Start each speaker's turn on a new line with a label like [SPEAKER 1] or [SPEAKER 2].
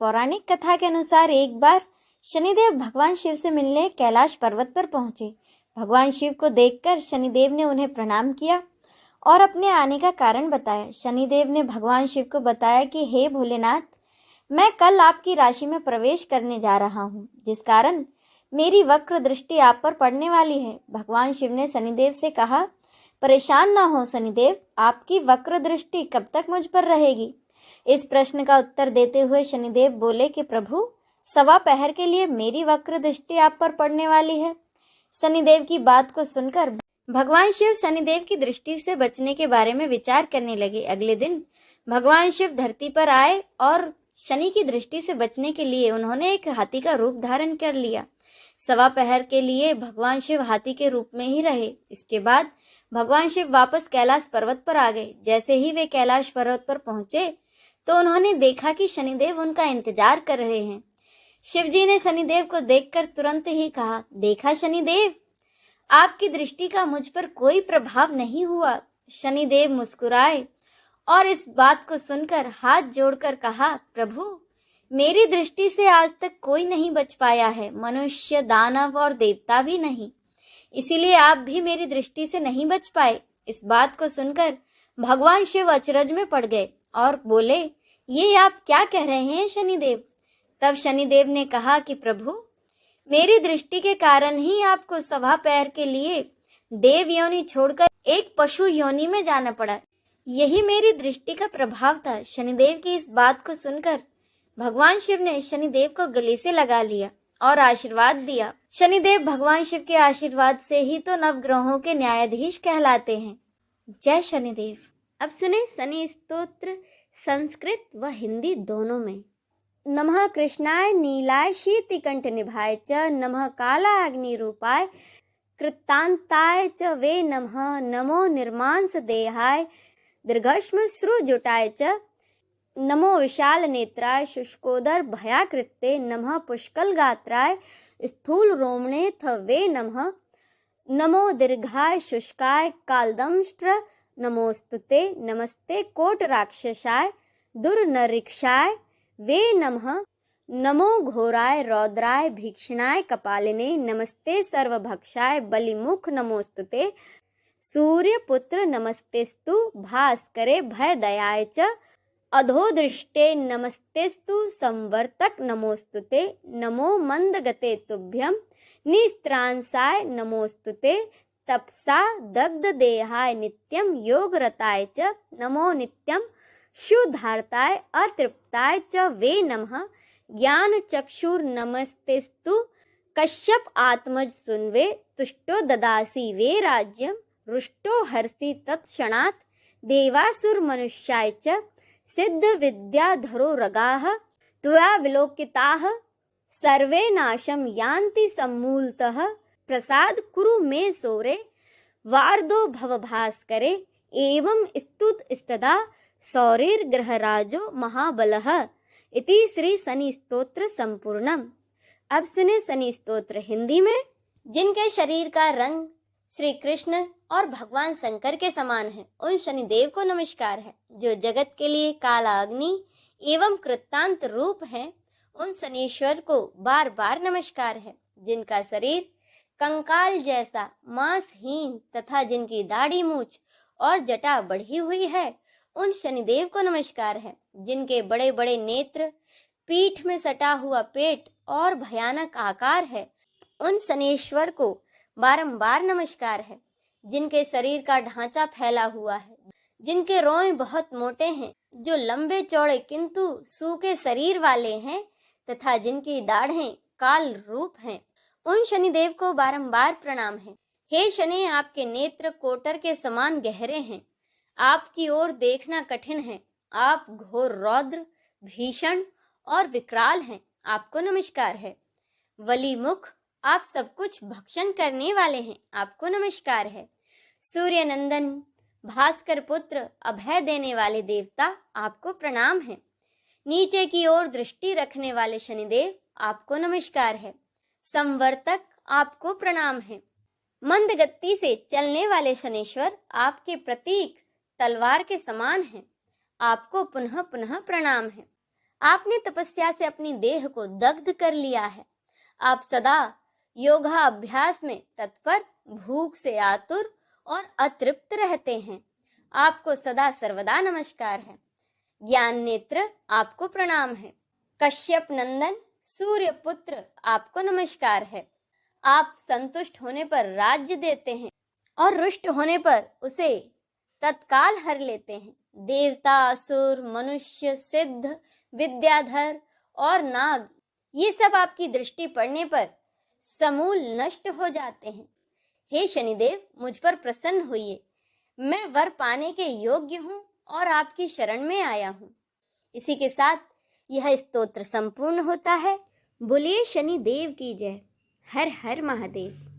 [SPEAKER 1] पौराणिक कथा के अनुसार एक बार शनिदेव भगवान शिव से मिलने कैलाश पर्वत पर पहुंचे। भगवान शिव को देखकर शनिदेव ने उन्हें प्रणाम किया और अपने आने का कारण बताया। शनिदेव ने भगवान शिव को बताया कि हे भोलेनाथ, मैं कल आपकी राशि में प्रवेश करने जा रहा हूँ, जिस कारण मेरी वक्र दृष्टि आप पर पड़ने वाली है। भगवान शिव ने शनिदेव से कहा, परेशान ना हो शनिदेव, आपकी वक्र दृष्टि कब तक मुझ पर रहेगी? इस प्रश्न का उत्तर देते हुए शनिदेव बोले कि प्रभु, 1.25 पहर के लिए मेरी वक्र दृष्टि आप पर पड़ने वाली है। शनिदेव की बात को सुनकर भगवान शिव शनिदेव की दृष्टि से बचने के बारे में विचार करने लगे। अगले दिन भगवान शिव धरती पर आए और शनि की दृष्टि से बचने के लिए उन्होंने एक हाथी का रूप धारण कर लिया। 1.25 पहर के लिए भगवान शिव हाथी के रूप में ही रहे। इसके बाद भगवान शिव वापस कैलाश पर्वत पर आ गए। जैसे ही वे कैलाश पर्वत पर पहुंचे तो उन्होंने देखा कि शनिदेव उनका इंतजार कर रहे हैं। शिव जी ने शनिदेव को देखकर तुरंत ही कहा, देखा शनिदेव, आपकी दृष्टि का मुझ पर कोई प्रभाव नहीं हुआ। शनिदेव मुस्कुराए और इस बात को सुनकर हाथ जोड़कर कहा, प्रभु, मेरी दृष्टि से आज तक कोई नहीं बच पाया है, मनुष्य, दानव और देवता भी नहीं, इसीलिए आप भी मेरी दृष्टि से नहीं बच पाए। इस बात को सुनकर भगवान शिव अचरज में पड़ गए और बोले, ये आप क्या कह रहे हैं शनिदेव? तब शनिदेव ने कहा कि प्रभु, मेरी दृष्टि के कारण ही आपको 1.25 पहर के लिए देव योनि छोड़कर एक पशु योनि में जाना पड़ा। यही मेरी दृष्टि का प्रभाव था। शनिदेव की इस बात को सुनकर भगवान शिव ने शनिदेव को गले से लगा लिया और आशीर्वाद दिया। शनिदेव भगवान शिव के आशीर्वाद से ही तो नवग्रहों के न्यायाधीश कहलाते हैं। जय शनिदेव। अब सुने शनि स्तोत्र संस्कृत व हिंदी दोनों में। नमः कृष्णाय नीलाय शीतिकंठ निभाय च, नमः कालाग्नि रूपाय कृतांताय च वे नमः, नमो निर्मांस देहाय दीर्घश्म श्रुजुटाय च, नमो विशाल नेत्राय शुष्कोदर भयाकृते, नमः पुष्कल गात्राय स्थूल रोमणेथ वे नमः, नमो दीर्घाय शुष्काय कालदंष्ट्र नमोस्तुते, नमस्ते कोट राक्षसाय दुर्नरिक्षाय वे नमः, नमो घोराय रौद्राय भीक्षणाय कपालिने, नमस्ते सर्वभक्षाय बलिमुख नमोस्तुते, सूर्यपुत्र नमस्तेस्तु भास्करे भयदयाय च, अधोदृष्टे नमस्तेस्तु संवर्तक नमोस्तुते, नमो मंदगते तुभ्यं निस्त्रांसाय नमोस्तुते, तपसा दग्ध देहाय नित्यं योगरताय च, नमो नित्यं शुद्धार्ताय अतृप्ताय च वे नमः, ज्ञान चक्षुर नमस्तेस्तु कश्यप आत्मज सुन्वे, तुष्टो ददासी वे राज्यं रुष्टो हर्षि तत्क्षणात्, देवासुर मनुष्याय च सिद्ध विद्याधरो रगाः त्वया विलोकिताः सर्वे नाशं यान्ति सम्मूलतः, प्रसाद कुरु मे सोरे वार्दो भवभास्करे, एवं स्तुत स्तदा सौरिर्ग्रहराजो महाबलः। इति श्री शनि स्तोत्र संपूर्णम। अब सुने शनि स्तोत्र हिंदी में। जिनके शरीर का रंग श्री कृष्ण और भगवान शंकर के समान है, उन शनिदेव को नमस्कार है। जो जगत के लिए काला अग्नि एवं कृतांत रूप है, उन शनीश्वर को बार बार नमस्कार है। जिनका शरीर कंकाल जैसा मांसहीन तथा जिनकी दाढ़ी मूछ और जटा बढ़ी हुई है, उन शनिदेव को नमस्कार है। जिनके बड़े बड़े नेत्र, पीठ में सटा हुआ पेट और भयानक आकार है, उन शनीश्वर को बारंबार नमस्कार है। जिनके शरीर का ढांचा फैला हुआ है, जिनके रोए बहुत मोटे हैं, जो लंबे चौड़े किंतु सूखे शरीर वाले हैं तथा जिनकी दाढ़ें काल रूप हैं, उन शनिदेव को बारंबार प्रणाम है। हे शनि, आपके नेत्र कोटर के समान गहरे हैं, आपकी ओर देखना कठिन है, आप घोर रौद्र, भीषण और विकराल हैं, आपको नमस्कार है। वली मुख, आप सब कुछ भक्षण करने वाले हैं, आपको नमस्कार है। सूर्य नंदन, भास्कर पुत्र, अभय देने वाले देवता, आपको प्रणाम है। नीचे की ओर दृष्टि रखने वाले शनिदेव, आपको नमस्कार है। संवर्तक, आपको प्रणाम है। मंद गति से चलने वाले शनीश्वर, आपके प्रतीक तलवार के समान हैं, आपको पुनः पुनः प्रणाम है। आपने तपस्या से अपनी देह को दग्ध कर लिया है। आप सदा योगाभ्यास में तत्पर, भूख से आतुर और अतृप्त रहते हैं। आपको सदा सर्वदा नमस्कार है। ज्ञान नेत्र, आपको प्रणाम है। कश्यप नंदन सूर्य पुत्र, आपको नमस्कार है। आप संतुष्ट होने पर राज्य देते हैं और रुष्ट होने पर उसे तत्काल हर लेते हैं। देवता, असुर, मनुष्य, सिद्ध, विद्याधर और नाग, ये सब आपकी दृष्टि पड़ने पर समूल नष्ट हो जाते हैं। हे शनिदेव, मुझ पर प्रसन्न होइए। मैं वर पाने के योग्य हूँ और आपकी शरण में आया हूँ। इसी के साथ यह स्तोत्र संपूर्ण होता है। बोलिए शनि देव की जय। हर हर महादेव।